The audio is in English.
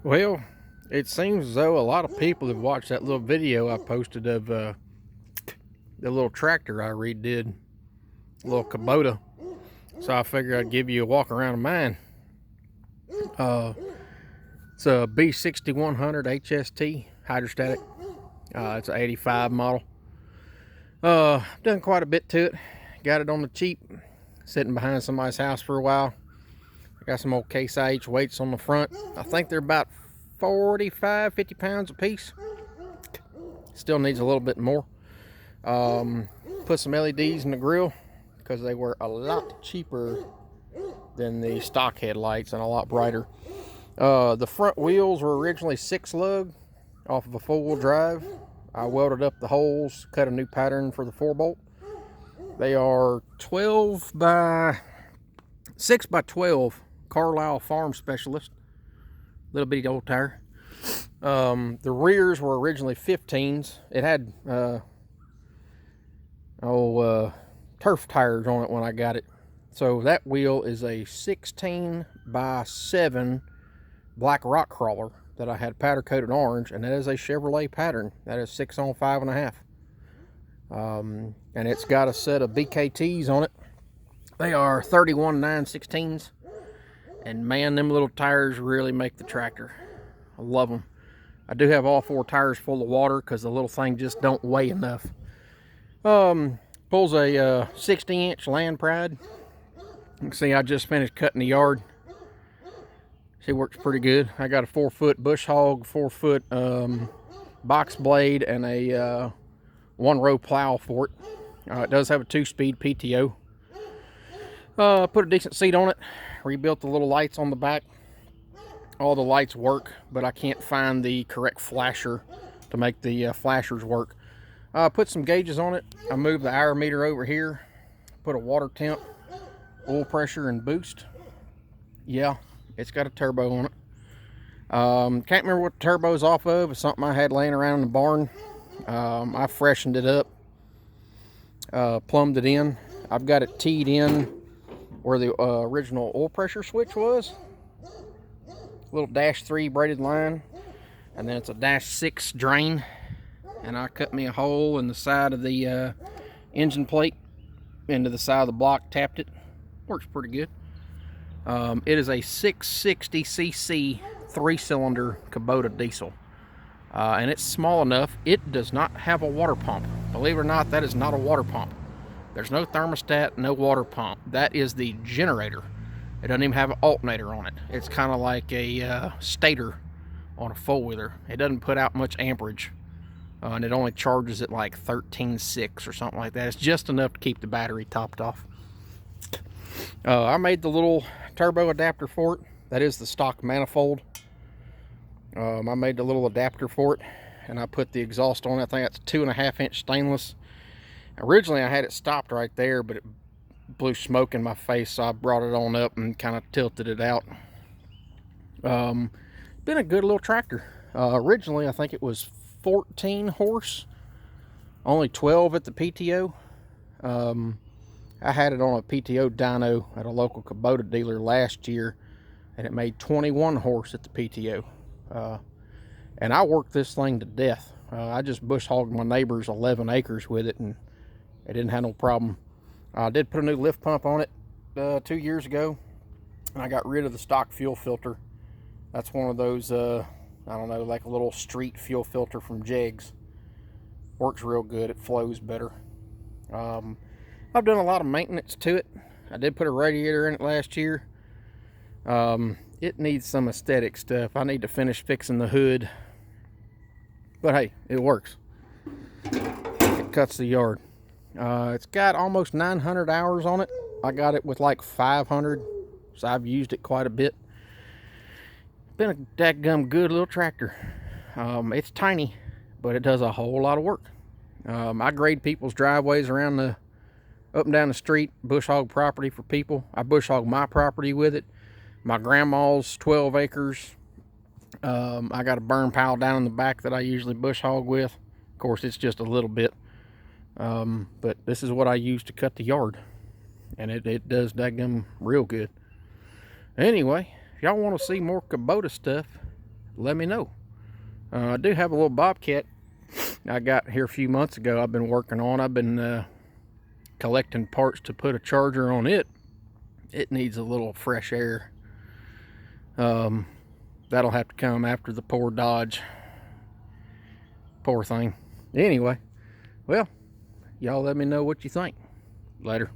Well, it seems as though a lot of people have watched that little video I posted of the little tractor I redid, a little Kubota. So I figured I'd give you a walk around of mine. It's a b6100 HST hydrostatic. It's an 85 model. Done quite a bit to it. Got it on the cheap, sitting behind somebody's house for a while. I got some old Case IH weights on the front. I think they're about 45, 50 pounds a piece. Still needs a little bit more. Put some LEDs in the grill because they were a lot cheaper than the stock headlights and a lot brighter. The front wheels were originally 6-lug off of a 4-wheel drive. I welded up the holes, cut a new pattern for the 4-bolt. They are 6 by 12 Carlisle Farm Specialist. Little bitty old tire. The rears were originally 15s. It had turf tires on it when I got it. So that wheel is a 16 by 7 black rock crawler that I had powder coated orange, and that is a Chevrolet pattern. That is 6 on 5.5. And it's got a set of BKTs on it. They are 31 9/16s, and man, them little tires really make the tractor. I love them. I do have all 4 tires full of water because the little thing just don't weigh enough. Pulls a 60-inch Land Pride. You can see I just finished cutting the yard. She works pretty good. I got a 4-foot bush hog, 4-foot box blade, and a 1-row plow for it. It does have a 2-speed PTO. Put a decent seat on it. Rebuilt the little lights on the back. All the lights work, but I can't find the correct flasher to make the flashers work. Put some gauges on it. I moved the hour meter over here. Put a water temp, oil pressure, and boost. Yeah, it's got a turbo on it. Can't remember what the turbo's off of. It's something I had laying around in the barn. I freshened it up, plumbed it in. I've got it teed in where the original oil pressure switch was. Little -3 braided line, and then it's a -6 drain. And I cut me a hole in the side of the engine plate into the side of the block, tapped it. Works pretty good. It is a 660cc 3-cylinder Kubota diesel. And it's small enough. It does not have a water pump. Believe it or not, that is not a water pump. There's no thermostat, no water pump. That is the generator. It doesn't even have an alternator on it. It's kind of like a stator on a 4-wheeler. It doesn't put out much amperage. And it only charges at like 13.6 or something like that. It's just enough to keep the battery topped off. I made the little turbo adapter for it. That is the stock manifold. I made the little adapter for it, and I put the exhaust on it. I think that's 2.5-inch stainless. Originally I had it stopped right there, but it blew smoke in my face, so I brought it on up and kind of tilted it out. Been a good little tractor. Originally I think it was 14 horse, only 12 at the PTO. I had it on a PTO dyno at a local Kubota dealer last year, and it made 21 horse at the PTO. And I worked this thing to death. I just bush hogged my neighbor's 11 acres with it, and it didn't have no problem. I did put a new lift pump on it 2 years ago, and I got rid of the stock fuel filter. That's one of those, I don't know, like a little street fuel filter from Jegs. Works real good. It flows better. I've done a lot of maintenance to it. I did put a radiator in it last year. It needs some aesthetic stuff. I need to finish fixing the hood. But hey, it works. It cuts the yard. It's got almost 900 hours on it. I got it with like 500, so I've used it quite a bit. Been a dadgum good little tractor. It's tiny, but it does a whole lot of work. I grade people's driveways around up and down the street, bush hog property for people. I bush hog my property with it. My grandma's 12 acres. I got a burn pile down in the back that I usually bush hog with. Of course, it's just a little bit. But this is what I use to cut the yard. And it does dadgum real good. Anyway, if y'all want to see more Kubota stuff, let me know. I do have a little Bobcat I got here a few months ago. I've been working on. I've been collecting parts to put a charger on it. It needs a little fresh air. That'll have to come after the poor Dodge. Poor thing. Anyway, well, y'all let me know what you think. Later.